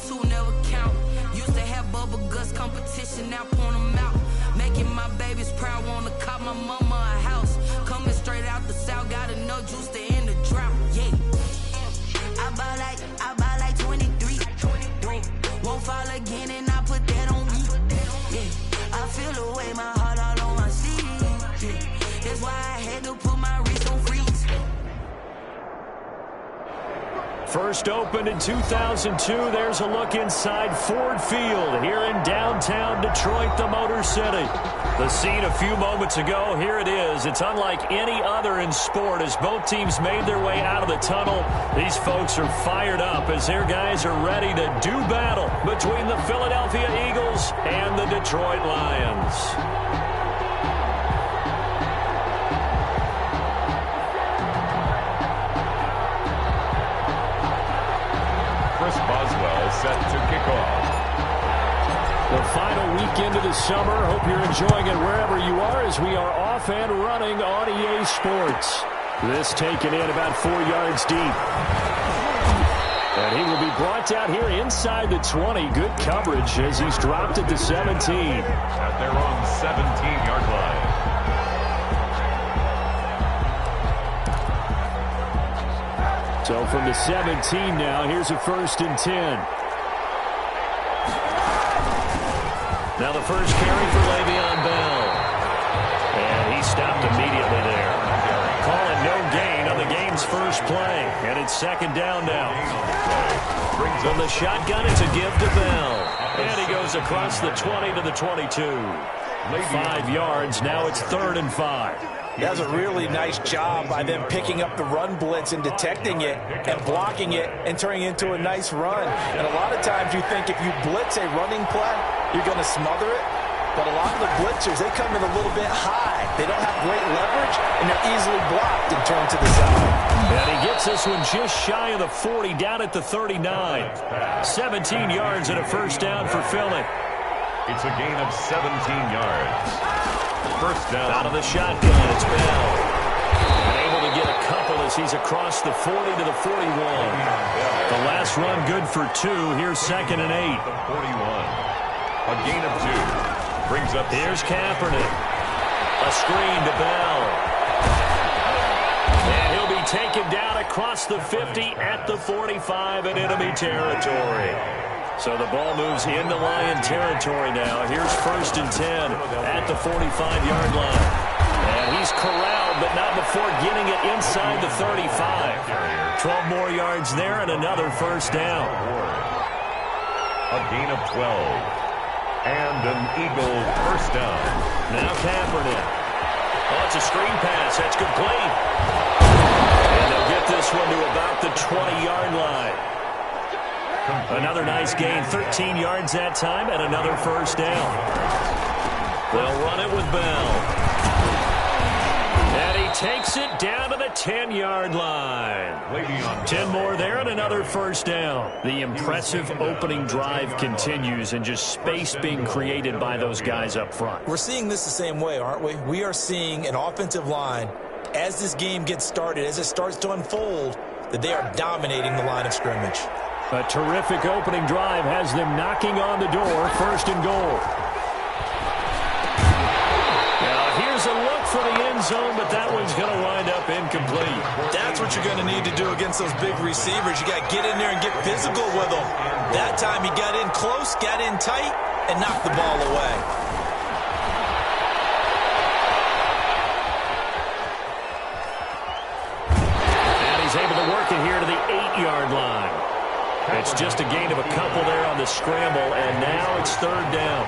two never count. Used to have bubble guts competition, now point them out. Making my babies proud, wanna cop my mama a house. Coming straight out the south, got enough juice to end the drought. Yeah, I buy like 23. Won't fall again, and I put that on me. Yeah, I feel the way, my heart all on my sleeve. Yeah, that's why I had to put my wrist on freeze. First opened in 2002. There's a look inside Ford Field here in downtown Detroit, the Motor City. The scene a few moments ago, here it is. It's unlike any other in sport as both teams made their way out of the tunnel. These folks are fired up as their guys are ready to do battle between the Philadelphia Eagles and the Detroit Lions. Boswell set to kick off. The final weekend of the summer. Hope you're enjoying it wherever you are as we are off and running on EA Sports. This taken in about 4 yards deep. And he will be brought down here inside the 20. Good coverage as he's dropped it to 17. At their own 17-yard line. So from the 17 now, here's a 1st and 10. Now the first carry for Le'Veon Bell. And he stopped immediately there. Calling no gain on the game's first play. And it's 2nd down now. From the shotgun, it's a give to Bell. And he goes across the 20 to the 22. 5 yards, now it's 3rd and 5. That was a really nice job by them picking up the run blitz and detecting it and blocking it and turning it into a nice run. And a lot of times you think if you blitz a running play, you're going to smother it. But a lot of the blitzers, they come in a little bit high. They don't have great leverage, and they're easily blocked and turned to the side. And he gets this one just shy of the 40, down at the 39. 17 yards and a 1st down for Philly. It's a gain of 17 yards. 1st down. Out of the shotgun, it's Bell. And able to get a couple as he's across the 40 to the 41. The last run good for 2. Here's 2nd and 8. The 41. A gain of 2. Brings up. Here's Kaepernick. A screen to Bell. And he'll be taken down across the 50 at the 45 in enemy territory. So the ball moves into Lion territory now. Here's 1st and 10 at the 45-yard line. And he's corralled, but not before getting it inside the 35. 12 more yards there and another 1st down. A gain of 12. And an Eagle 1st down. Now Kaepernick. Oh, it's a screen pass. That's complete. And they'll get this one to about the 20-yard line. Another nice gain, 13 yards that time, and another 1st down. They'll run it with Bell. And he takes it down to the 10-yard line. 10 more there and another 1st down. The impressive opening drive continues and just space being created by those guys up front. We're seeing this the same way, aren't we? We are seeing an offensive line, as this game gets started, as it starts to unfold, that they are dominating the line of scrimmage. A terrific opening drive has them knocking on the door. 1st and goal. Now here's a look for the end zone, but that one's going to wind up incomplete. That's what you're going to need to do against those big receivers. You got to get in there and get physical with them. That time he got in close, got in tight, and knocked the ball away. And he's able to work it here to the 8-yard line. It's just a gain of a couple there on the scramble, and now it's 3rd down.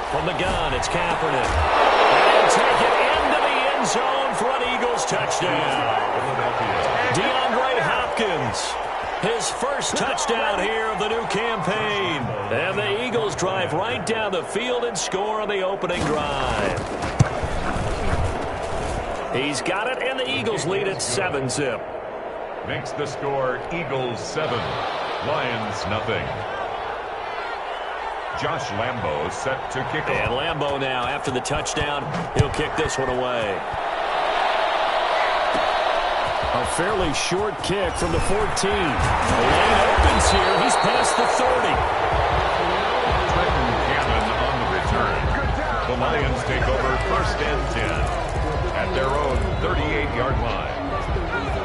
From the gun, it's Kaepernick. And he'll take it into the end zone for an Eagles touchdown. DeAndre Hopkins, his first touchdown here of the new campaign. And the Eagles drive right down the field and score on the opening drive. He's got it, and the Eagles lead at 7-zip. Makes the score Eagles 7, Lions nothing. Josh Lambo set to kick off. And Lambo now, after the touchdown, he'll kick this one away. fairly short kick from the 14. The lane opens here. He's past the 30. Cannon on the return. The Lions take over 1st and 10 at their own 38-yard line.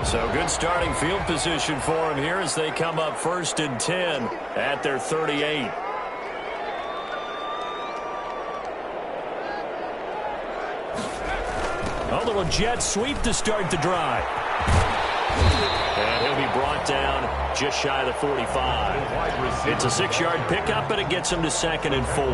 So good starting field position for him here as they come up 1st and 10 at their 38. A little jet sweep to start the drive. And he'll be brought down just shy of the 45. It's a 6-yard pickup, and it gets him to 2nd and 4.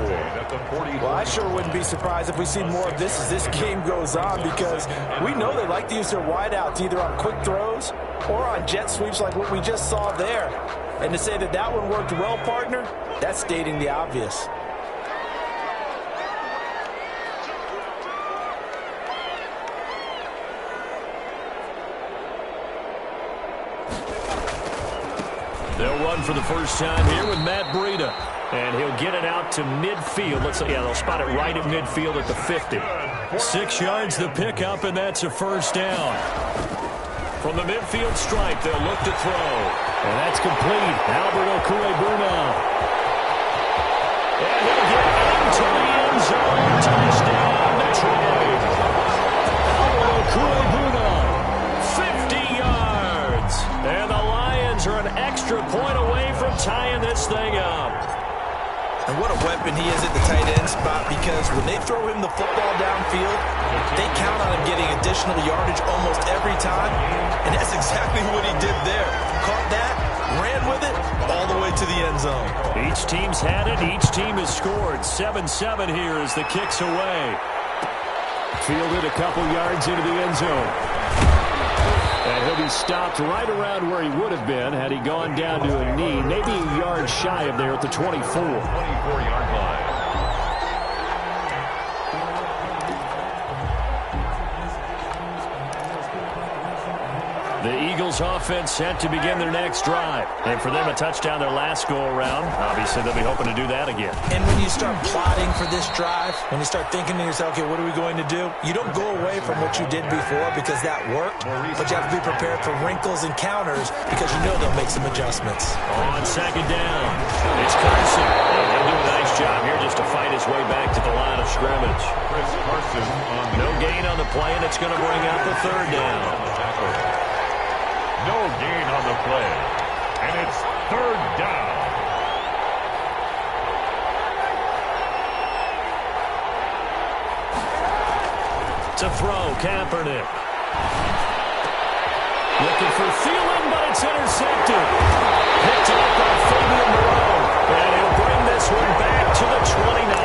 Well, I sure wouldn't be surprised if we see more of this as this game goes on, because we know they like to use their wideouts either on quick throws or on jet sweeps like what we just saw there. And to say that that one worked well, partner, that's stating the obvious. They'll run for the first time here with Matt Breida. And he'll get it out to midfield. They'll spot it right at midfield at the 50. 6 yards the pickup, and that's a first down. From the midfield stripe, they'll look to throw. And that's complete. Alberto Cuebuna. And he'll get into the end zone. Touchdown, Detroit. Alberto Cuebuna, 50 yards. And the Lions are an extra point away from tying this thing up. And what a weapon he is at the tight end spot, because when they throw him the football downfield, they count on him getting additional yardage almost every time. And that's exactly what he did there. Caught that, ran with it, all the way to the end zone. Each team's had it. Each team has scored. 7-7 here as the kick's away. Fielded a couple yards into the end zone. And he'll be stopped right around where he would have been had he gone down to a knee, maybe a yard shy of there at the 24. 24-yard line. The Eagles offense set to begin their next drive. And for them, a touchdown their last go-around. Obviously, they'll be hoping to do that again. And when you start plotting for this drive, when you start thinking to yourself, okay, what are we going to do? You don't go away from what you did before because that worked, but you have to be prepared for wrinkles and counters because you know they'll make some adjustments. On 2nd down, it's Carson. And he'll do a nice job here just to fight his way back to the line of scrimmage. Chris Carson on the No gain on the play, and it's going to bring up the 3rd down. No gain on the play. And it's 3rd down. To throw, Kaepernick. Looking for Thielen, but it's intercepted. Picked up by Fabian Moreau. And he'll bring this one back to the 29.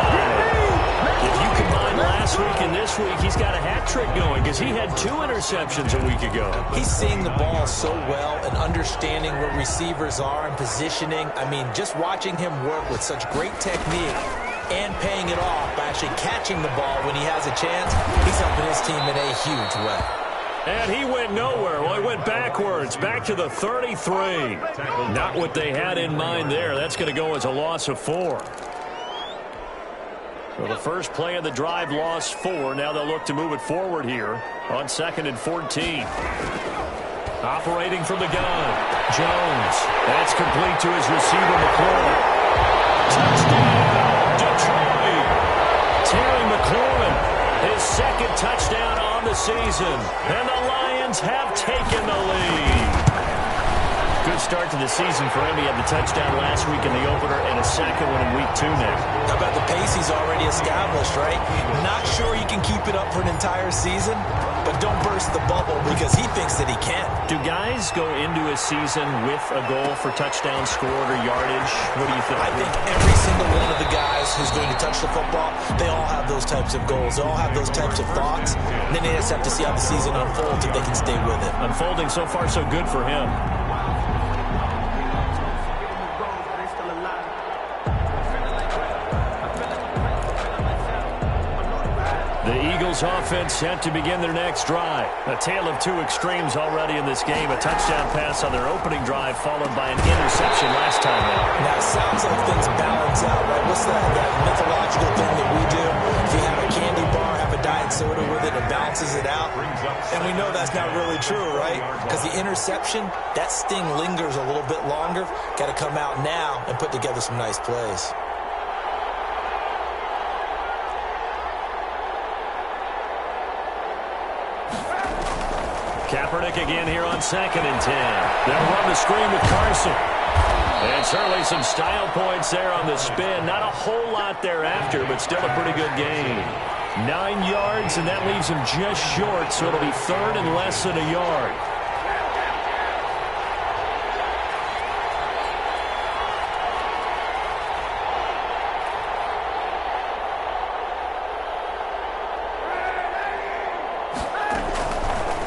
If you combine last week and this week, he's got a hat trick going because he had 2 interceptions a week ago. He's seeing the ball so well and understanding where receivers are and positioning. I mean, just watching him work with such great technique and paying it off by actually catching the ball when he has a chance, he's helping his team in a huge way. And he went nowhere. Well, he went backwards, back to the 33. Not what they had in mind there. That's going to go as a loss of 4. Well, the first play of the drive lost 4. Now they'll look to move it forward here on 2nd and 14. Operating from the gun, Jones. That's complete to his receiver, McLaurin. Touchdown, Detroit. Terry McLaurin, his 2nd touchdown on the season. And the Lions have taken the lead. Good start to the season for him. He had the touchdown last week in the opener and a 2nd one in week 2 now. How about the pace he's already established, right? Not sure he can keep it up for an entire season, but don't burst the bubble because he thinks that he can. Do guys go into a season with a goal for touchdown scored or yardage? What do you think? I think every single one of the guys who's going to touch the football, they all have those types of goals. They all have those types of thoughts. And then they just have to see how the season unfolds if they can stay with it. Unfolding so far so good for him. The Eagles offense set to begin their next drive. A tale of 2 extremes already in this game. A touchdown pass on their opening drive followed by an interception last time out. Now, it sounds like things balance out, right? What's that mythological thing that we do? If you have a candy bar, have a Diet diet soda with it and balances it out. And we know that's not really true, right? Because the interception, that sting lingers a little bit longer. Got to come out now and put together some nice plays. Kaepernick again here on 2nd and 10. They'll run the screen with Carson. And certainly some style points there on the spin. Not a whole lot thereafter, but still a pretty good gain. 9 yards, and that leaves him just short, so it'll be 3rd and less than a yard.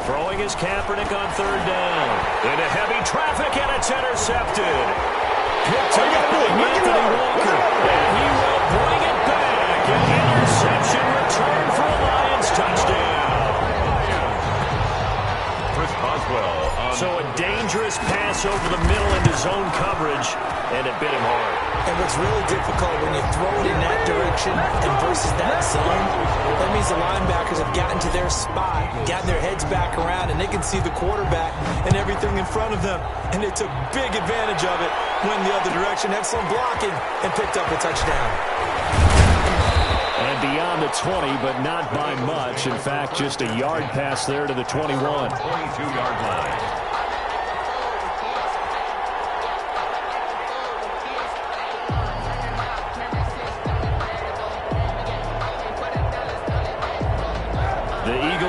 Throwing is Kaepernick on 3rd down. Into heavy traffic, and it's intercepted. Picked up by Anthony Walker, and he will bring it back. An interception return for a Lions touchdown. Chris Boswell. So a dangerous pass over the middle into zone coverage, and it bit him hard. And what's really difficult when you throw it in that direction and versus that zone, that means the linebackers have gotten to their spot, gotten their heads back around, and they can see the quarterback and everything in front of them. And they took big advantage of it, went the other direction, excellent blocking, and picked up a touchdown. And beyond the 20, but not by much. In fact, just a yard pass there to the 21. 22-yard line.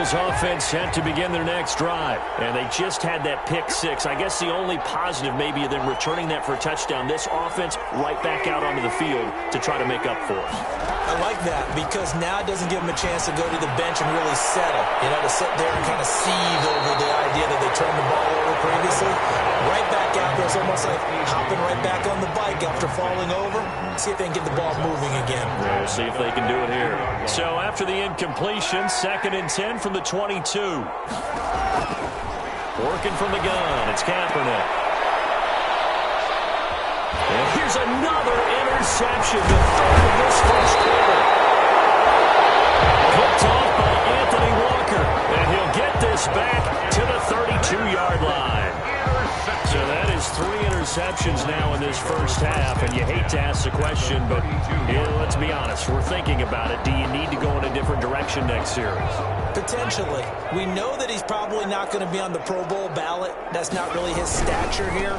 Offense set to begin their next drive, and they just had that pick 6. I guess the only positive maybe of them returning that for a touchdown. This offense right back out onto the field to try to make up for it. I like that because now it doesn't give them a chance to go to the bench and really settle, to sit there and kind of seethe over the idea that they turned the ball over previously. Right back out there, it's almost like hopping right back on the bike after falling over. See if they can get the ball moving again. We'll see if they can do it here. So after the incompletion, 2nd and 10 from the 22. Working from the gun, it's Kaepernick. And here's another interception, the 3rd of this first quarter. Picked off by Anthony Walker, and he'll get this back to the 32-yard line. So that is 3 interceptions now in this first half, and you hate to ask the question, but let's be honest, we're thinking about it. Do you need to go in a different direction next series? Potentially. We know that he's probably not going to be on the Pro Bowl ballot. That's not really his stature here,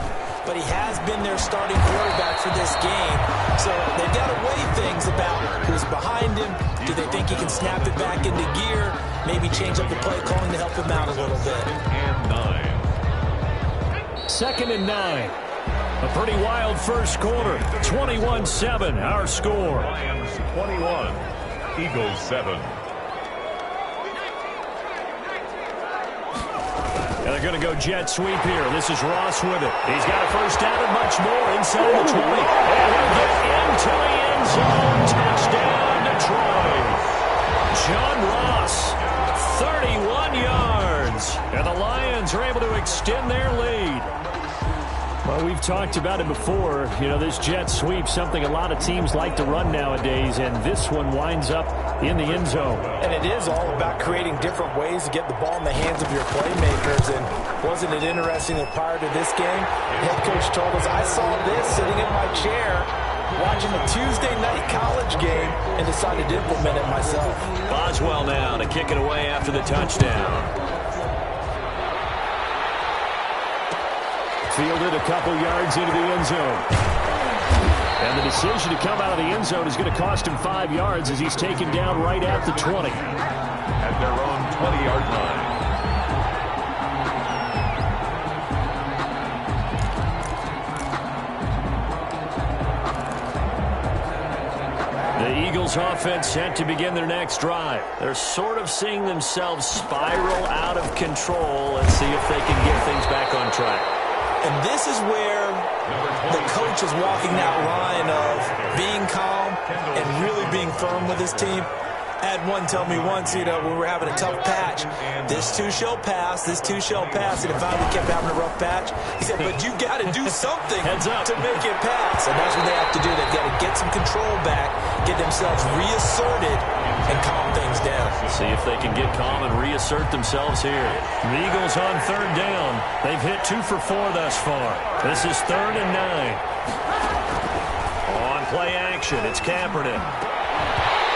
but he has been their starting quarterback for this game. So they've got to weigh things about who's behind him. Do they think he can snap it back into gear? Maybe change up the play calling to help him out a little bit. 2nd and 9. A pretty wild first quarter. 21-7, our score. Lions 21, Eagles 7. And they're going to go jet sweep here. This is Ross with it. He's got a first down and much more inside the 20. And he'll get into the end zone. Touchdown, Detroit. John Ross, 31 yards. And the Lions are able to extend their lead. Well, we've talked about it before. This jet sweep, something a lot of teams like to run nowadays, and this one winds up in the end zone. And it is all about creating different ways to get the ball in the hands of your playmakers. And wasn't it interesting that prior to this game, head coach told us, I saw this sitting in my chair watching a Tuesday night college game and decided to implement it myself. Boswell now to kick it away after the touchdown. Fielded a couple yards into the end zone. And the decision to come out of the end zone is going to cost him 5 yards as he's taken down right at the 20. At their own 20-yard line. The Eagles offense set to begin their next drive. They're sort of seeing themselves spiral out of control. Let's see if they can get things back on track. And this is where the coach is walking that line of being calm and really being firm with his team. I had one tell me once, when we were having a tough patch, this too shall pass, this too shall pass. And if I kept having a rough patch, he said, but you got to do something to make it pass. And that's what they have to do. They've got to get some control back, get themselves reasserted, and calm things things down. See if they can get calm and reassert themselves here. The Eagles on third down. They've hit 2 for 4 thus far. This is 3rd and 9. On play action, it's Kaepernick.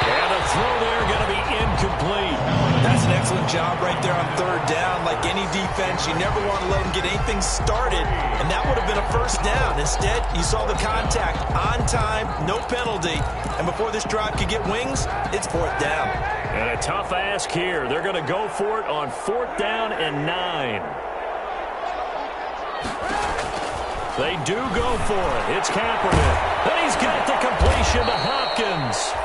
And the throw there going to be incomplete. That's an excellent job right there on third down. Like any defense, you never want to let them get anything started, and that would have been a first down. Instead, you saw the contact on time, no penalty, and before this drive could get wings, it's 4th down. And a tough ask here. They're going to go for it on 4th down and 9. They do go for it. It's Kaepernick. And he's got the completion to Hopkins.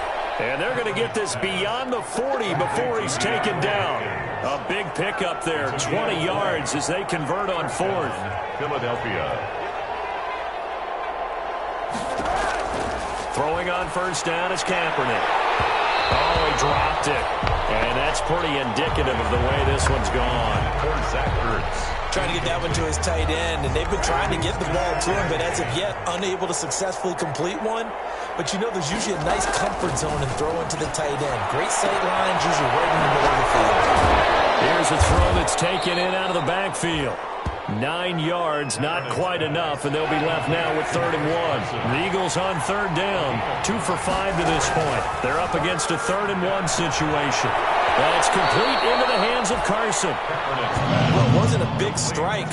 And they're going to get this beyond the 40 before he's taken down. A big pickup there, 20 yards as they convert on 4th. Philadelphia. Throwing on first down is Kaepernick. Oh, he dropped it. And that's pretty indicative of the way this one's gone. For Zach Ertz. Trying to get that one to his tight end, and they've been trying to get the ball to him, but as of yet, unable to successfully complete one. But you know, there's usually a nice comfort zone in throwing to the tight end. Great sight lines, usually right in the middle of the field. Here's a throw that's taken in out of the backfield. 9 yards, not quite enough, and they'll be left now with 3rd and 1. The Eagles on third down, 2 for 5 to this point. They're up against a 3rd and 1 situation. That's complete into the hands of Carson. Well, it wasn't a big strike,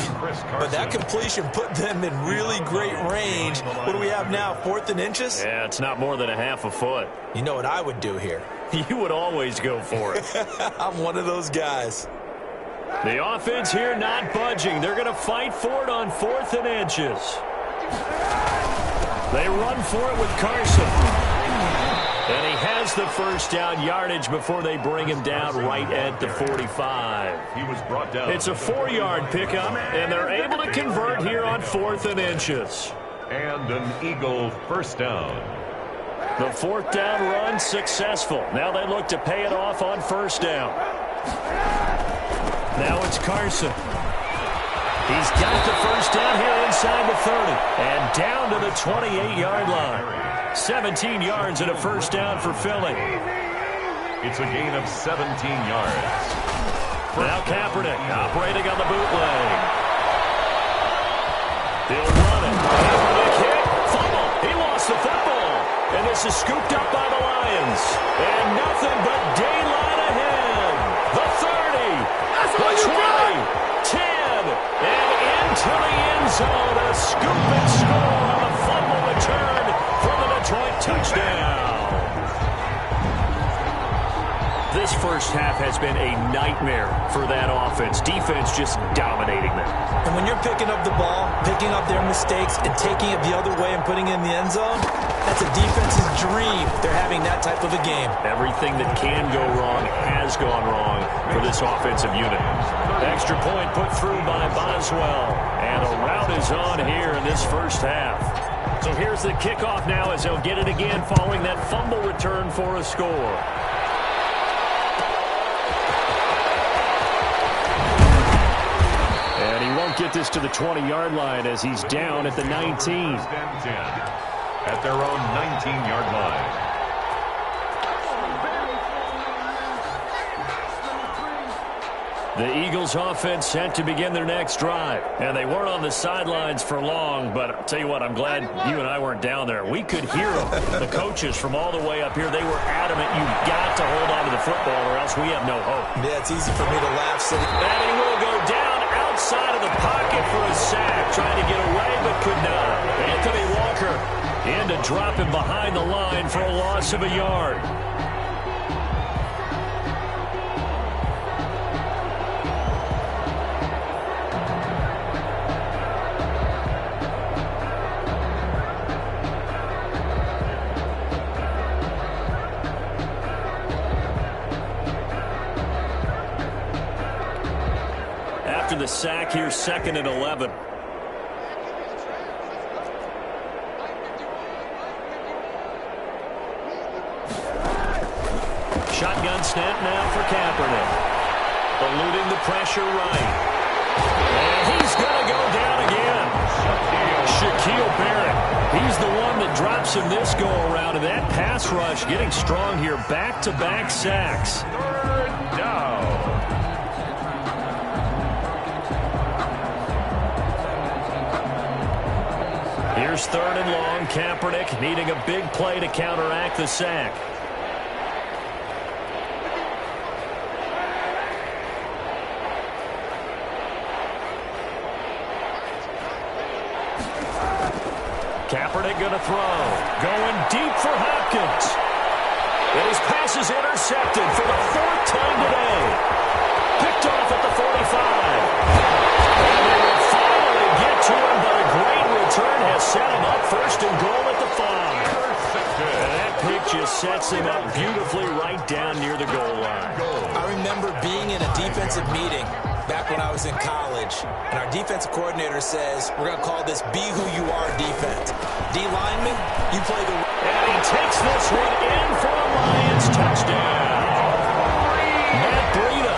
but that completion put them in really great range. What do we have now, 4th and inches? Yeah, it's not more than a half a foot. You know what I would do here? You would always go for it. I'm one of those guys. The offense here not budging. They're going to fight for it on 4th and inches. They run for it with Carson. And he has the first down yardage before they bring him down right at the 45. He was brought down. It's a 4-yard pickup, and they're able to convert here on 4th and inches. And an Eagle first down. The 4th down run successful. Now they look to pay it off on first down. Now it's Carson. He's got the first down here inside the 30 and down to the 28-yard line. 17 yards and a first down for Philly. It's a gain of 17 yards. Now Kaepernick operating on the bootleg. They'll run it. Kaepernick hit. Fumble. He lost the football. And this is scooped up by the Lions. And nothing but daylight ahead. The 30. The 20. 10. And into the end zone. A scoop and score on the fumble return for the Detroit touchdown. This first half has been a nightmare for that offense. Defense just dominating them. And when you're picking up the ball, picking up their mistakes, and taking it the other way and putting it in the end zone, that's a defense's dream. They're having that type of a game. Everything that can go wrong has gone wrong for this offensive unit. Extra point put through by Boswell. And a rout is on here in this first half. So here's the kickoff now as they'll get it again following that fumble return for a score. And he won't get this to the 20-yard line as he's down at the 19. At their own 19-yard line. The Eagles offense set to begin their next drive. And they weren't on the sidelines for long, but I'll tell you what, I'm glad you and I weren't down there. We could hear them. The coaches from all the way up here, they were adamant, you've got to hold on to the football or else we have no hope. Yeah, it's easy for me to laugh sitting. And he will go down outside of the pocket for a sack, trying to get away but could not. Anthony Walker in to drop him behind the line for a loss of a yard. After the sack, here's 2nd and 11. Shotgun snap now for Kaepernick. Eluding the pressure right. And he's going to go down again. Shaquille Barrett. He's the one that drops him this go-around, and that pass rush getting strong here. Back-to-back sacks. Third down. Here's third and long. Kaepernick needing a big play to counteract the sack. Kaepernick going to throw. Going deep for Hopkins. And his pass is intercepted for the fourth time today. Picked off at the 45. And they will finally get to him, but a great return has set him up first and goal at the 5. And that pick just sets him up beautifully right down near the goal line. I remember being in a defensive meeting back when I was in college, and our defensive coordinator says, we're going to call this Be Who You Are defense. D lineman, you play the... And he takes this one in for a Lions touchdown. Matt Breida,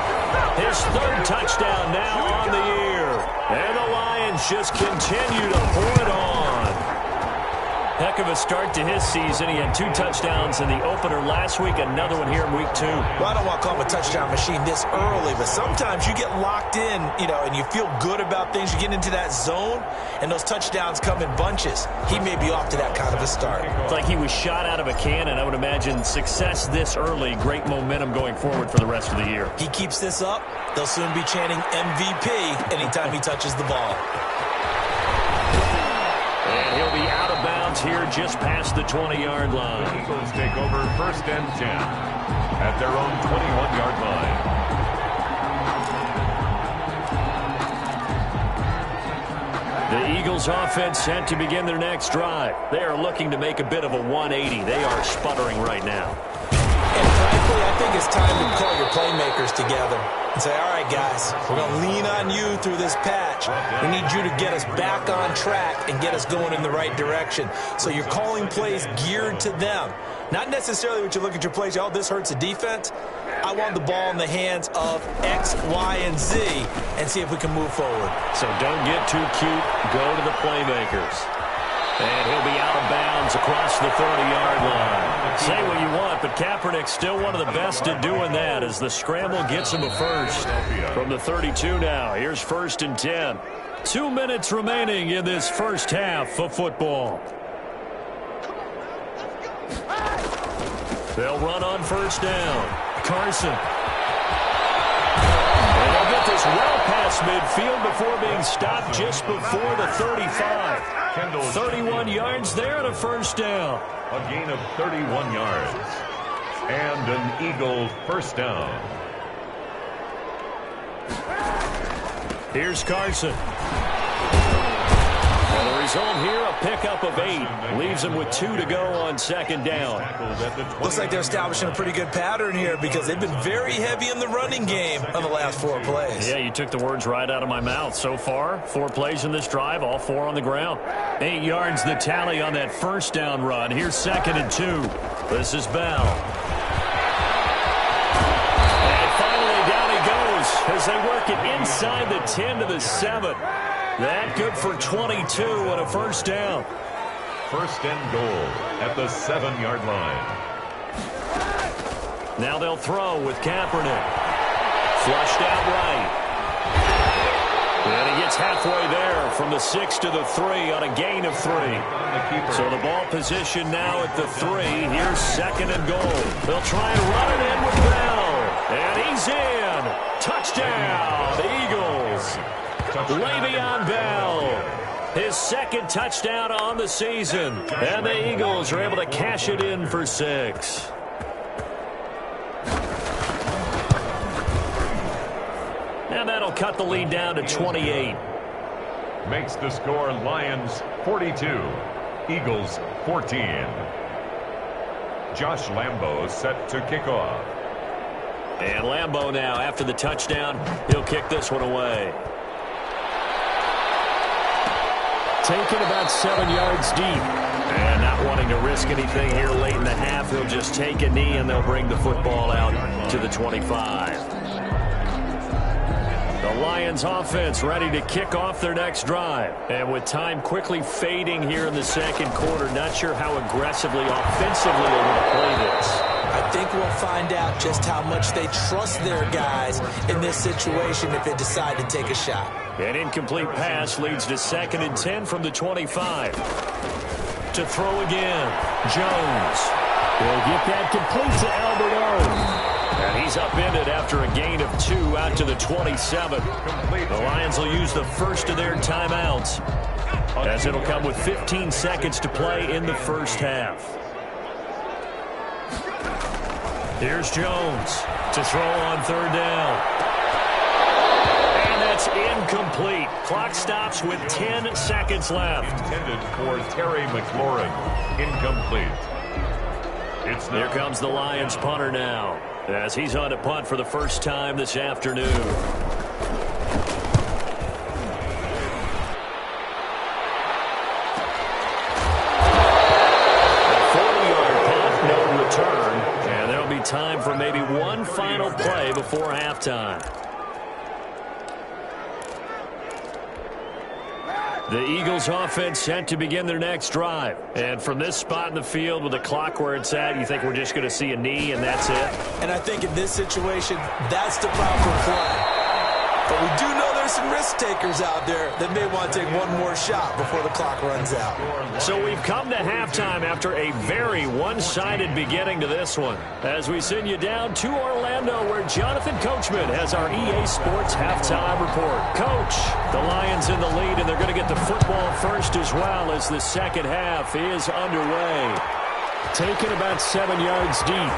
his third touchdown now on the year. And the Lions just continue to pour it on. Heck of a start to his season. He had 2 touchdowns in the opener last week, another one here in week 2. Well, I don't want to call him a touchdown machine this early, but sometimes you get locked in, and you feel good about things. You get into that zone, and those touchdowns come in bunches. He may be off to that kind of a start. It's like he was shot out of a cannon. I would imagine success this early, great momentum going forward for the rest of the year. He keeps this up, they'll soon be chanting MVP anytime he touches the ball. And he'll be out of bounds here just past the 20-yard line. The Eagles take over first and 10 at their own 21-yard line. The Eagles offense set to begin their next drive. They are looking to make a bit of a 180. They are sputtering right now. And frankly, I think it's time to call your playmakers together and say, all right, guys, we're going to lean on you through this patch. We need you to get us back on track and get us going in the right direction. So you're calling plays geared to them. Not necessarily what you look at your plays, oh, this hurts the defense. I want the ball in the hands of X, Y, and Z and see if we can move forward. So don't get too cute. Go to the playmakers. And he'll be out of bounds across the 30-yard line. Say what you want, but Kaepernick's still one of the best at doing that as the scramble gets him a first. From the 32 now, here's first and 10. 2 minutes remaining in this first half of football. They'll run on first down. Carson. And they'll get this well past midfield before being stopped just before the 35. 31 yards there and a first down. A gain of 31 yards. And an Eagle first down. Here's Carson. And the result here, a pickup of 8. Leaves him with 2 to go on second down. Looks like they're establishing a pretty good pattern here because they've been very heavy in the running game on the last 4 plays. Yeah, you took the words right out of my mouth. So far, 4 plays in this drive, all 4 on the ground. 8 yards the tally on that first down run. Here's second and 2. This is Bell. And finally down he goes as they work it inside the 10 to the 7. That good for 22 and a first down. First and goal at the 7-yard line. Now they'll throw with Kaepernick. Flushed out right. And he gets halfway there from the 6 to the 3 on a gain of 3. So the ball position now at the 3. Here's second and goal. They'll try and run it in with Bell. And he's in. Touchdown, the Eagles. Le'Veon Bell, his second touchdown on the season. And the Eagles are able to cash it in for 6. And that'll cut the lead down to 28. Makes the score Lions 42, Eagles 14. Josh Lambo set to kick off. And Lambo now, after the touchdown, he'll kick this one away. Taken about 7 yards deep. And not wanting to risk anything here late in the half, he'll just take a knee and they'll bring the football out to the 25. The Lions offense ready to kick off their next drive. And with time quickly fading here in the second quarter, not sure how aggressively, offensively they want to play this. I think we'll find out just how much they trust their guys in this situation if they decide to take a shot. An incomplete pass leads to 2nd and 10 from the 25. To throw again, Jones. Will get that complete to Albert O. And he's upended after a gain of 2 out to the 27. The Lions will use the first of their timeouts, as it'll come with 15 seconds to play in the first half. Here's Jones to throw on 3rd down. And that's incomplete. Clock stops with 10 seconds left. Intended for Terry McLaurin. Incomplete. Here comes the Lions punter now, as he's on to punt for the first time this afternoon. A 40-yard punt, no return, and there'll be time for maybe one final play before halftime. The Eagles offense set to begin their next drive. And from this spot in the field with the clock where it's at, you think we're just going to see a knee and that's it? And I think in this situation, that's the proper play. But we do know there's some risk takers out there that may want to take one more shot before the clock runs out. So we've come to halftime after a very one-sided beginning to this one, as we send you down to Orlando, where Jonathan Coachman has our EA Sports halftime report. Coach, the Lions in the lead, and they're going to get the football first as well as the second half is underway. Taken about 7 yards deep.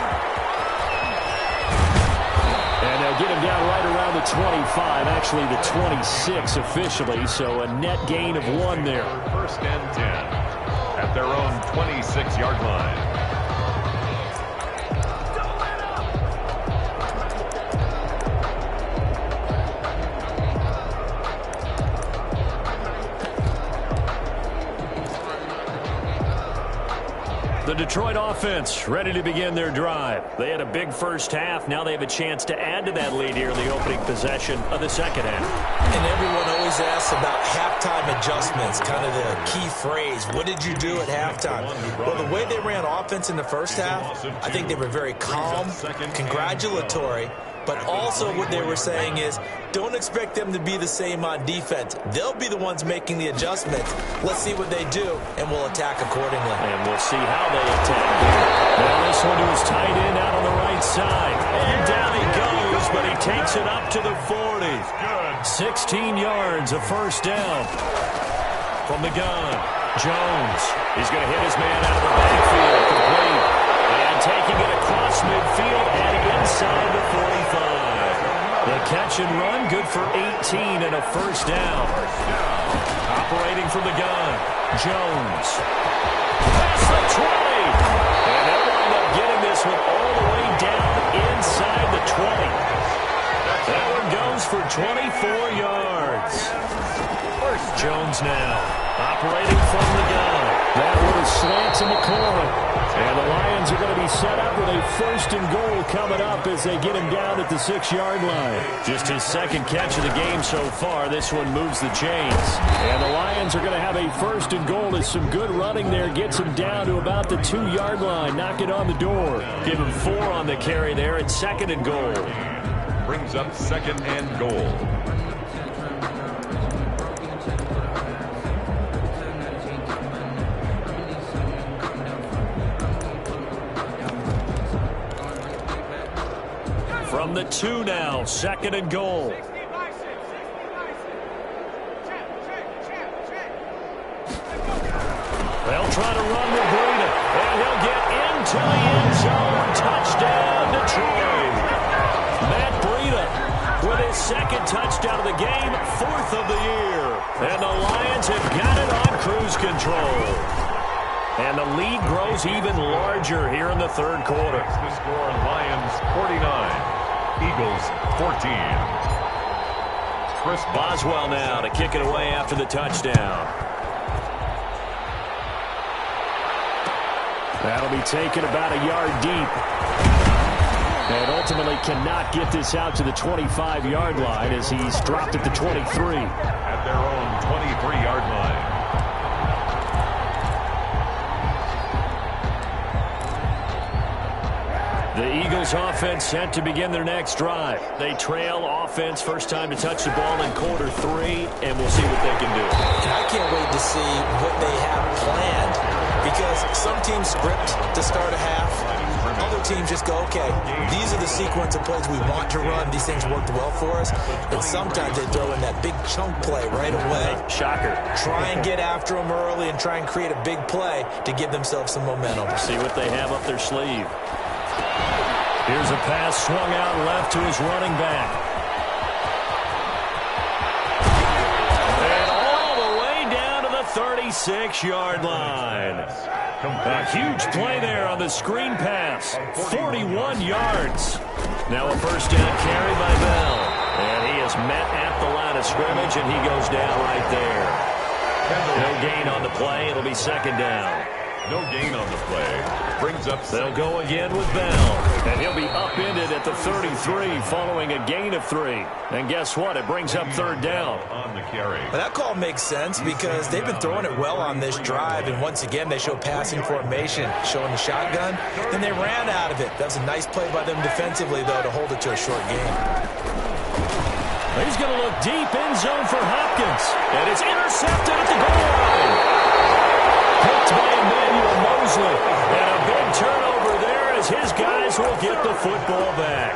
And they'll get him down right around the 25, actually the 26 officially, so a net gain of 1 there. 1st and 10 at their own 26-yard line. The Detroit offense ready to begin their drive. They had a big first half. Now they have a chance to add to that lead here in the opening possession of the second half. And everyone always asks about halftime adjustments, kind of the key phrase. What did you do at halftime? Well, the way they ran offense in the first half, I think they were very calm, congratulatory, but also what they were saying is, don't expect them to be the same on defense. They'll be the ones making the adjustments. Let's see what they do, and we'll attack accordingly. And we'll see how they attack. Now this one to his tight end out on the right side. And down he goes, but he takes it up to the 40. 16 yards, a first down. From the gun, Jones. He's going to hit his man out of the backfield. Complete. And taking it across midfield and inside the 45. The catch and run, good for 18 and a first down. Operating from the gun, Jones. Past the 20. And they'll wind up getting this one all the way down inside the 20. That one goes for 24 yards. Jones now, operating from the gun. That one slants in the corner. And the Lions are going to be set up with a 1st and goal coming up as they get him down at the 6-yard line. Just his second catch of the game so far. This one moves the chains. And the Lions are going to have a 1st and goal as some good running there gets him down to about the 2-yard line. Knock it on the door. Give him 4 on the carry there at 2nd and goal. Brings up 2nd and goal. From the 2 now, 2nd and goal. They'll try to run with Breida, and he'll get into the end zone. Touchdown, Detroit. Matt Breida with his 2nd touchdown of the game, 4th of the year. And the Lions have got it on cruise control. And the lead grows even larger here in the 3rd quarter. The score, Lions 49. Eagles 14. Chris Boswell now to kick it away after the touchdown. That'll be taken about a yard deep. And ultimately cannot get this out to the 25-yard line as he's dropped at the 23. At their own 23-yard line. The Eagles offense set to begin their next drive. They trail offense, first time to touch the ball in quarter 3, and we'll see what they can do. And I can't wait to see what they have planned, because some teams script to start a half. Other teams just go, okay, these are the sequence of plays we want to run. These things worked well for us. And sometimes they throw in that big chunk play right away. Shocker. Try and get after them early and try and create a big play to give themselves some momentum. See what they have up their sleeve. Here's a pass swung out left to his running back. And all the way down to the 36-yard line. A huge play there on the screen pass. 41 yards. Now a first down carry by Bell. And he is met at the line of scrimmage, and he goes down right there. No gain on the play. It'll be second down. No gain on the play. Brings up. They'll go again with Bell. And he'll be upended at the 33 following a gain of 3. And guess what? It brings up third down. On the carry. But that call makes sense because they've been throwing it well on this drive. And once again, they show passing formation, showing the shotgun. Then they ran out of it. That was a nice play by them defensively, though, to hold it to a short gain. He's going to look deep in zone for Hopkins. And it's intercepted at the goal line. Picked by Emmanuel Mosley. And a big turnover there as his guys will get the football back.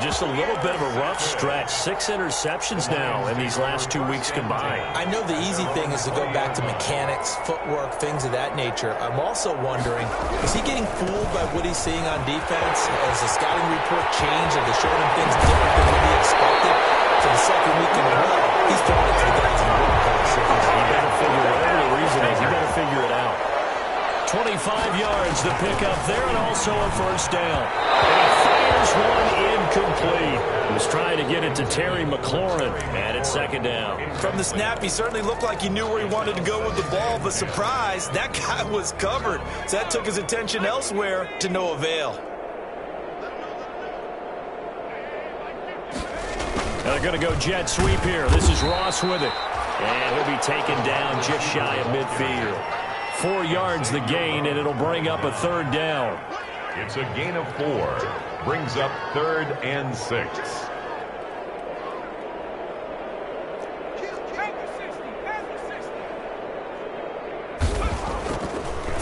Just a little bit of a rough stretch. 6 interceptions now in these last 2 weeks combined. I know the easy thing is to go back to mechanics, footwork, things of that nature. I'm also wondering, is he getting fooled by what he's seeing on defense? Has the scouting report changed? Are they showing him things different than what he expected? For the second week in a row, he's throwing it to the guys in the workplace. He better figure it out. Whatever the reason is, he better figure it out. 25 yards the pickup there, and also a first down. And he fires one incomplete. He was trying to get it to Terry McLaurin, and it's second down. From the snap, he certainly looked like he knew where he wanted to go with the ball, but surprise, that guy was covered. So that took his attention elsewhere to no avail. They're going to go jet sweep here. This is Ross with it. And he'll be taken down just shy of midfield. 4 yards the gain, and it'll bring up a third down. It's a gain of 4. Brings up 3rd and 6.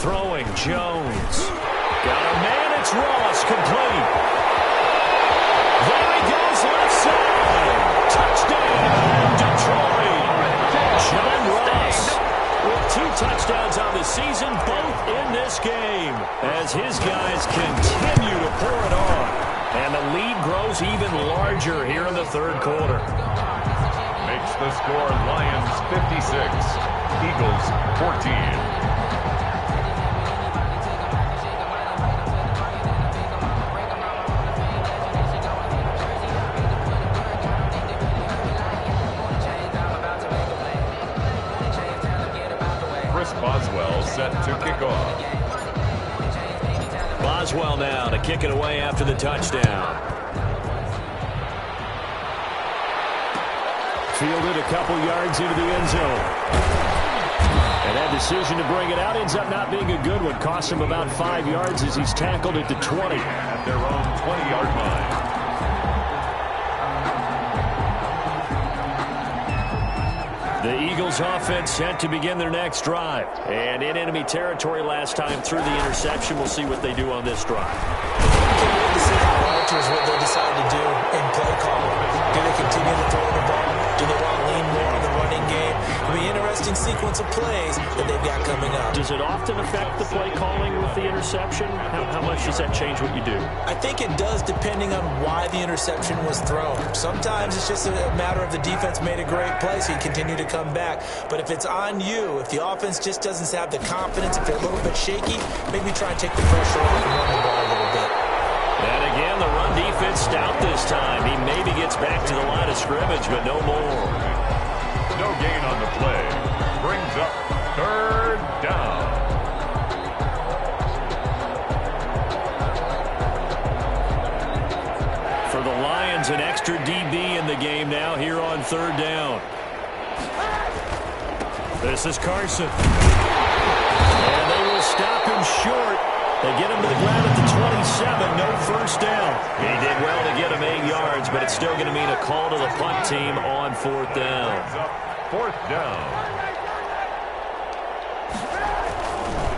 Throwing Jones. Got a man, it's Ross, complete. There he goes, left side. Touchdown, Detroit. John Ross with 2 touchdowns on the season, both in this game, as his guys continue to pour it on. And the lead grows even larger here in the third quarter. Makes the score Lions 56, Eagles 14. Boswell set to kick off. Boswell now to kick it away after the touchdown. Fielded a couple yards into the end zone. And that decision to bring it out ends up not being a good one. Costs him about 5 yards as he's tackled at the 20. At their own 20-yard line. The Eagles offense set to begin their next drive. And in enemy territory last time through the interception. We'll see what they do on this drive. Can't wait to see how it alters what they decide to do in play call. Do they continue to throw the ball? Do they want to lean more on the running game? It'll be an interesting sequence of plays that they've got coming up. Does it often affect the play calling with the interception? How much does that change what you do? I think it does, depending on why the interception was thrown. Sometimes it's just a matter of the defense made a great play, so you continue to come back. But if it's on you, if the offense just doesn't have the confidence, if they're a little bit shaky, maybe try and take the pressure off and run the ball a little bit. And again, the run defense stout this time. He maybe gets back to the line of scrimmage, but no more. No gain on the play. Brings up 3rd down. Lions an extra DB in the game now here on third down. This is Carson. And they will stop him short. They get him to the ground at the 27. No first down. He did well to get him 8 yards, but it's still going to mean a call to the punt team on fourth down. Fourth down.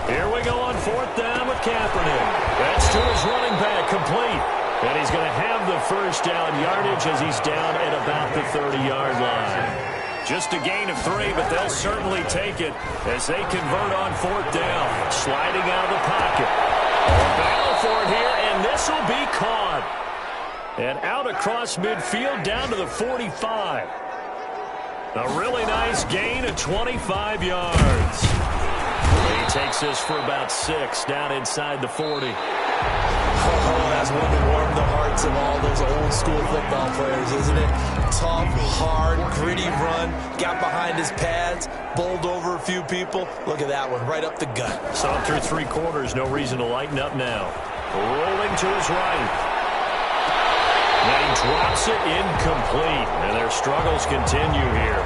Here we go on fourth down with Kaepernick. That's to his running back, complete. And he's going to have the first down yardage as he's down at about the 30-yard line. Just a gain of 3, but they'll certainly take it as they convert on fourth down. Sliding out of the pocket. Battle for it here, and this will be caught. And out across midfield down to the 45. A really nice gain of 25 yards. He takes this for about 6 down inside the 40. Oh, that's one to warm the hearts of all those old school football players, isn't it? Tough, hard, gritty run, got behind his pads, bowled over a few people. Look at that one, right up the gut. So through 3 quarters, no reason to lighten up now. Rolling to his right. And he drops it incomplete, and their struggles continue here.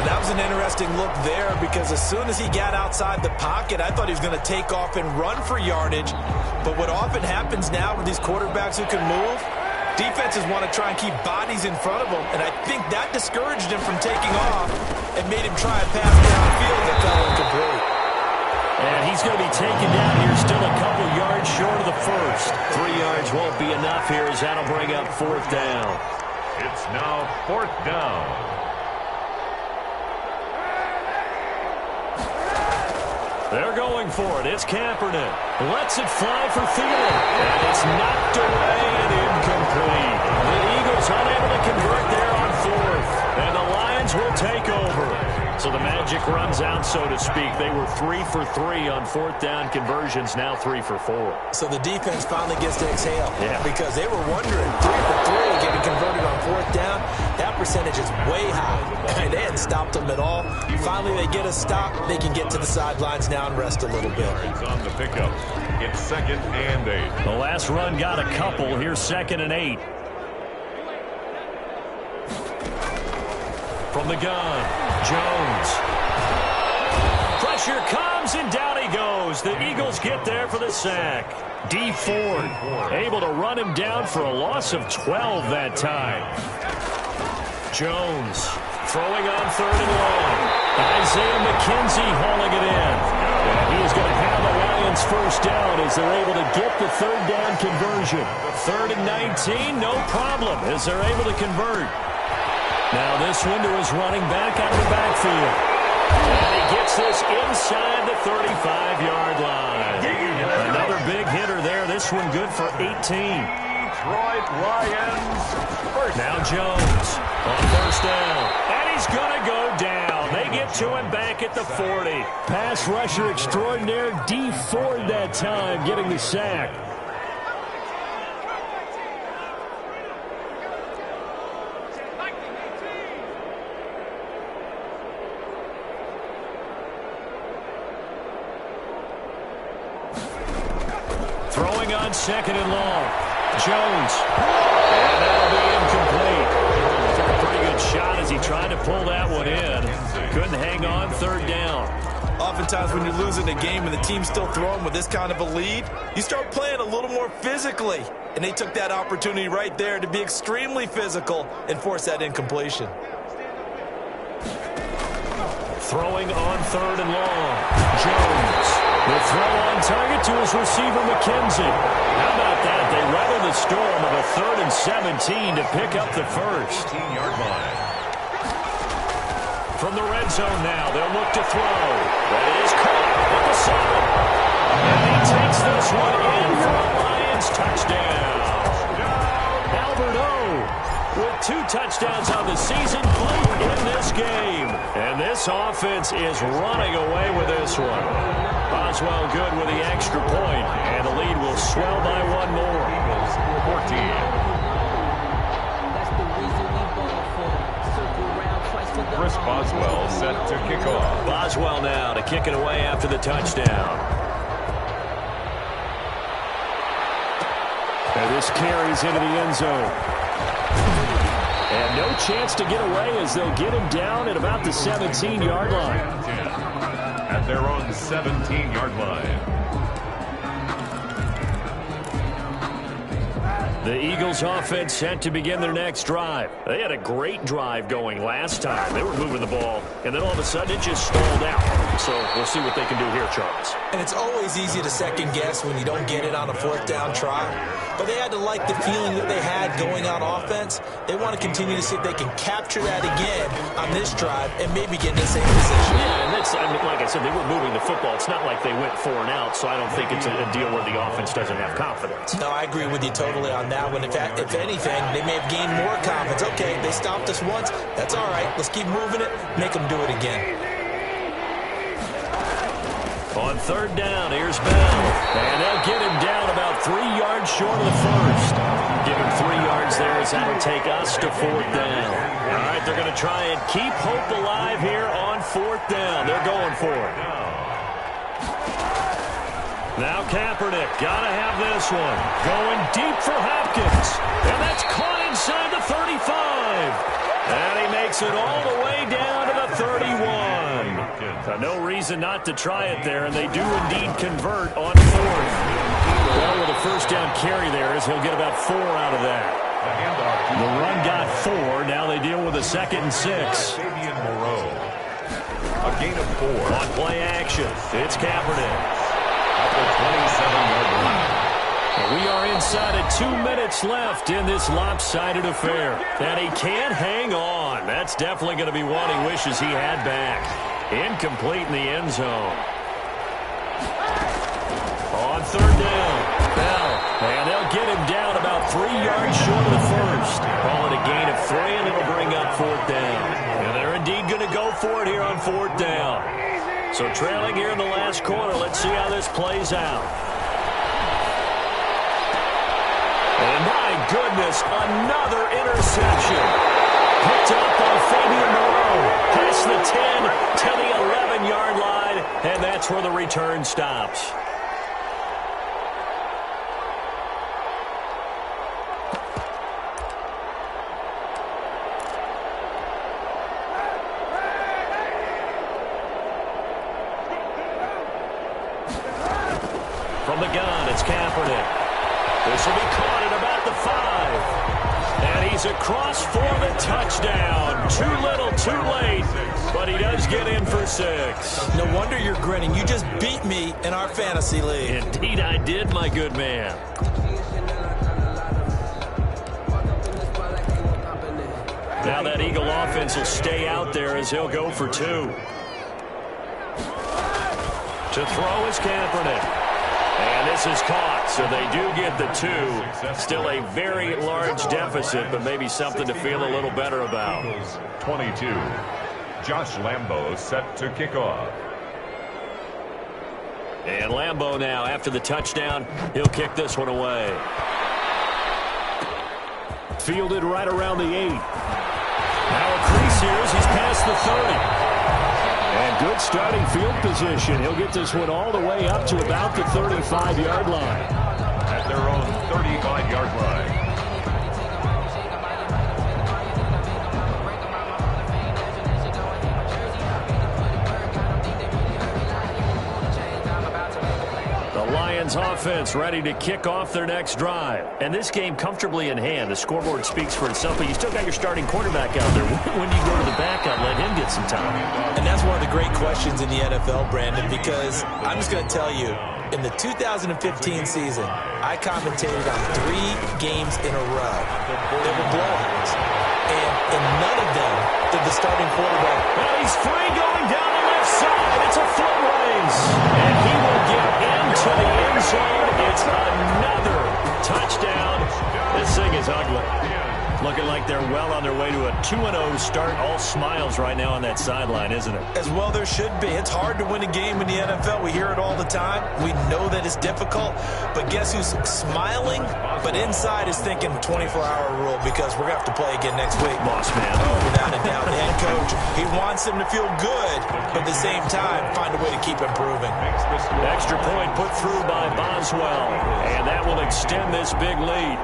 That was an interesting look there because as soon as he got outside the pocket, I thought he was going to take off and run for yardage. But what often happens now with these quarterbacks who can move, defenses want to try and keep bodies in front of them, and I think that discouraged him from taking off and made him try a pass downfield that fell incomplete. And he's going to be taken down here still a couple yards short of the first. 3 yards won't be enough here as that'll bring up fourth down. It's now fourth down. They're going for it. It's Kaepernick. Lets it fly for Thielen. And it's knocked away and incomplete. The Eagles unable to convert there on fourth. And the Lions will take over. So the magic runs out, so to speak. They were 3 for 3 on fourth down conversions, now 3 for 4. So the defense finally gets to exhale. Yeah. Because they were wondering, 3 for 3 getting converted on fourth down. That percentage is way high. And they hadn't stopped them at all. Finally, they get a stop. They can get to the sidelines now and rest a little bit. It's on the pickup. It's 2nd and 8. The last run got a couple. Here's 2nd and 8. From the gun, Jones. Pressure comes, and down he goes. The Eagles get there for the sack. D. Ford able to run him down for a loss of 12 that time. Jones throwing on 3rd and long. Isaiah McKenzie hauling it in. And he is going to have the Lions first down as they're able to get the 3rd down conversion. 3rd and 19, no problem as they're able to convert. Now this window is running back out of the backfield. And he gets this inside the 35-yard line. Another big hitter there. This one good for 18. Detroit Lions first. Now Jones on first down. And he's going to go down. They get to him back at the 40. Pass rusher extraordinaire D. Ford that time getting the sack. Throwing on 2nd and long. Jones. And that'll be incomplete. Took a pretty good shot as he tried to pull that one in. Couldn't hang on 3rd down. Oftentimes when you're losing a game and the team's still throwing with this kind of a lead, you start playing a little more physically. And they took that opportunity right there to be extremely physical and force that incompletion. Throwing on 3rd and long. Jones. The throw on target to his receiver, McKenzie. How about that? They weather the storm of a 3rd and 17 to pick up the first. 18-yard line. From the red zone now, they'll look to throw. That is caught at the 7. And he takes this one in for a Lions touchdown. Albert O with 2 touchdowns on the season late in this game. And this offense is running away with this one. Boswell good with the extra point, and the lead will swell by 1 more. Eagles 14. Chris Boswell set to kick off. Boswell now to kick it away after the touchdown. And this carries into the end zone. And no chance to get away as they'll get him down at about the 17-yard line. At their own 17-yard line. The Eagles offense set to begin their next drive. They had a great drive going last time. They were moving the ball, and then all of a sudden it just stalled out. So we'll see what they can do here, Charles. And it's always easy to second guess when you don't get it on a fourth down try. But they had to like the feeling that they had going on offense. They want to continue to see if they can capture that again on this drive and maybe get in the same position. Yeah, and that's, I mean, like I said, they were moving the football. It's not like they went 4 and out, so I don't think it's a deal where the offense doesn't have confidence. No, I agree with you totally on that one. In fact, if anything, they may have gained more confidence. Okay, they stopped us once. That's all right. Let's keep moving it. Make them do it again. On third down, here's Bell. And they'll get him down about 3 yards short of the first. Give him 3 yards there as that'll take us to fourth down. All right, they're going to try and keep hope alive here on fourth down. They're going for it. Now Kaepernick, got to have this one. Going deep for Hopkins. And that's caught inside the 35. And he makes it all the way down to the 31. No reason not to try it there, and they do indeed convert on fourth. Well, with a first down carry there, as he'll get about 4 out of that. The run got 4. Now they deal with a 2nd and 6. A gain of 4. On play action, it's Kaepernick. At the 27-yard line. We are inside of 2 minutes left in this lopsided affair. And he can't hang on. That's definitely going to be one he wishes he had back. Incomplete in the end zone. On third down, Bell. And they'll get him down about 3 yards short of the first. Call it a gain of 3, and it'll bring up fourth down. And they're indeed going to go for it here on fourth down. So trailing here in the last quarter, let's see how this plays out. And my goodness, another interception. Picked up by Fabian Moreau. Past the 10 to the 11-yard line, and that's where the return stops. From the gun, it's Kaepernick. This will be caught at about the 5. And he's across for the touchdown. Too little, too late. But he does get in for 6. No wonder you're grinning. You just beat me in our fantasy league. Indeed I did, my good man. Now that Eagle offense will stay out there as he'll go for 2. To throw is Kaepernick. And this is caught, so they do get the 2. Still a very large deficit, but maybe something to feel a little better about. 22. Josh Lambo set to kick off. And Lambo now, after the touchdown, he'll kick this one away. Fielded right around the 8. Now a crease here as he's past the 30. And good starting field position. He'll get this one all the way up to about the 35-yard line. At their own 35-yard line. The Lions offense ready to kick off their next drive. And this game comfortably in hand. The scoreboard speaks for itself, but you still got your starting quarterback out there. When do you go to the backup, let him get some time? And that's one of the great questions in the NFL, Brandon, because I'm just going to tell you, in the 2015 season, I commentated on 3 games in a row. They were blowouts. And in none of them did the starting quarterback. Well, he's free going down the left side. It's a foot race. And he will get into the end zone. It's another touchdown. This thing is ugly. Looking like they're well on their way to a 2-0 start. All smiles right now on that sideline, isn't it? As well there should be. It's hard to win a game in the NFL. We hear it all the time. We know that it's difficult. But guess who's smiling? But inside is thinking 24-hour rule because we're going to have to play again next week. Boss man. Oh, without a doubt. The head coach, he wants them to feel good, but at the same time, find a way to keep improving. Extra point put through by Boswell. And that will extend this big lead.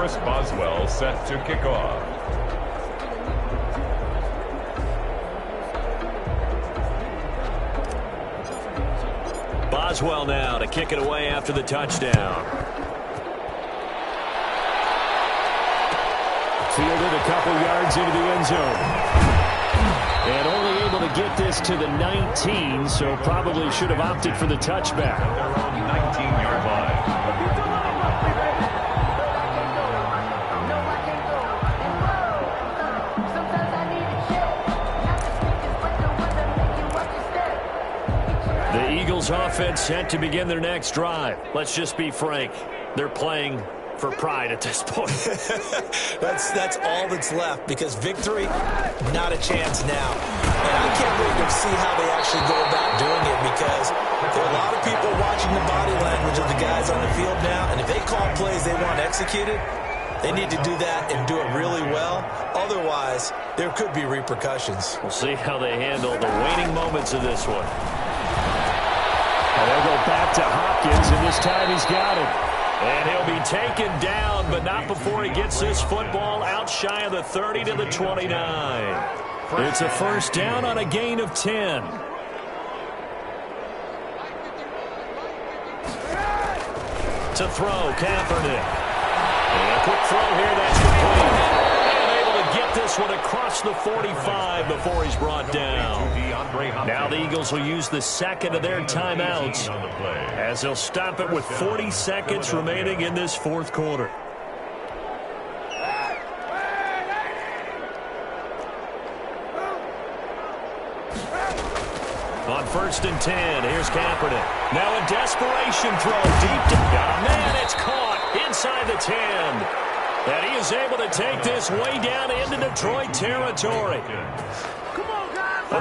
Chris Boswell set to kick off. Boswell now to kick it away after the touchdown. Fielded a couple yards into the end zone. And only able to get this to the 19, so probably should have opted for the touchback. They're on 19-yard line. The Eagles offense set to begin their next drive. Let's just be frank. They're playing for pride at this point. That's all that's left, because victory, not a chance now. And I can't wait to see how they actually go about doing it, because there are a lot of people watching the body language of the guys on the field now, and if they call plays they want executed, they need to do that and do it really well. Otherwise, there could be repercussions. We'll see how they handle the waning moments of this one. And they'll go back to Hopkins, and this time he's got it. And he'll be taken down, but not before he gets this football out shy of the 30 to the 29. It's a first down on a gain of 10. To throw, Kaepernick. And a quick throw here, that's complete. And able to get this one across the 45 before he's brought down. Now the Eagles will use the second of their timeouts as they'll stop it with 40 seconds remaining in this fourth quarter. On 1st and 10, here's Kaepernick. Now a desperation throw deep to... Oh, man, it's caught inside the 10. And he is able to take this way down into Detroit territory.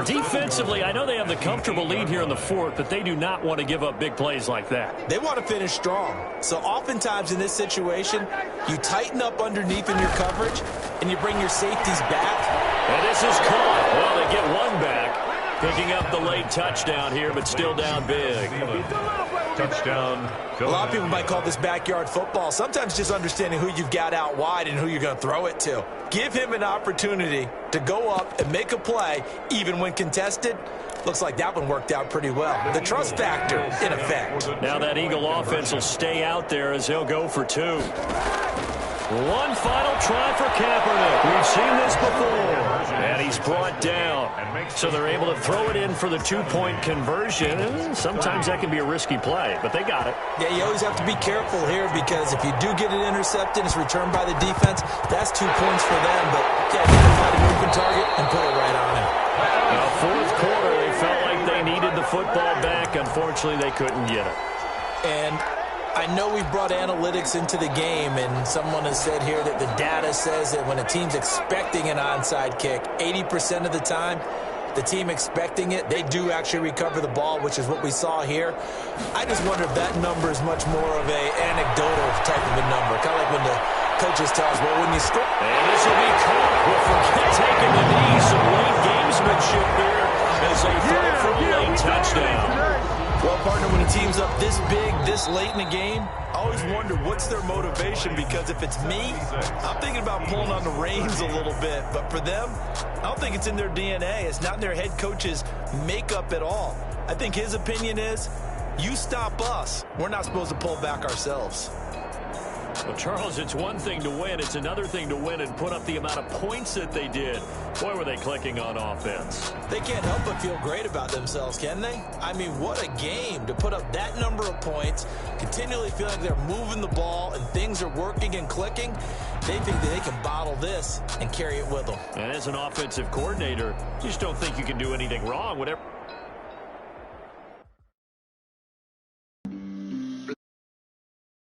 Defensively, I know they have the comfortable lead here in the fourth, but they do not want to give up big plays like that. They want to finish strong. So oftentimes in this situation, you tighten up underneath in your coverage, and you bring your safeties back. And this is caught. Well, they get one back, picking up the late touchdown here, but still down big. Touchdown. A lot of people might call this backyard football. Sometimes just understanding who you've got out wide and who you're going to throw it to. Give him an opportunity to go up and make a play, even when contested. Looks like that one worked out pretty well. The trust factor in effect. Now that Eagle offense will stay out there as he'll go for two. One final try for Kaepernick. We've seen this before. And he's brought down. So they're able to throw it in for the two-point conversion. And sometimes that can be a risky play, but they got it. Yeah, you always have to be careful here, because if you do get it intercepted, it's returned by the defense, that's 2 points for them. But, yeah, you can find an open target and put it right on him. Now, fourth quarter, they felt like they needed the football back. Unfortunately, they couldn't get it. And I know we've brought analytics into the game, and someone has said here that the data says that when a team's expecting an onside kick, 80% of the time, the team expecting it, they do actually recover the ball, which is what we saw here. I just wonder if that number is much more of a anecdotal type of a number, kind of like when the coaches tell us, well, when you score. And this will be caught. We'll forget taking the knee. Some late gamesmanship here as they throw for a late touchdown. Well, partner, when a team's up this big, this late in the game, I always wonder what's their motivation, because if it's me, I'm thinking about pulling on the reins a little bit. But for them, I don't think it's in their DNA. It's not in their head coach's makeup at all. I think his opinion is, you stop us, we're not supposed to pull back ourselves. Well, Charles, it's one thing to win. It's another thing to win and put up the amount of points that they did. Boy, were they clicking on offense. They can't help but feel great about themselves, can they? I mean, what a game to put up that number of points, continually feel like they're moving the ball and things are working and clicking. They think that they can bottle this and carry it with them. And as an offensive coordinator, you just don't think you can do anything wrong. Whatever.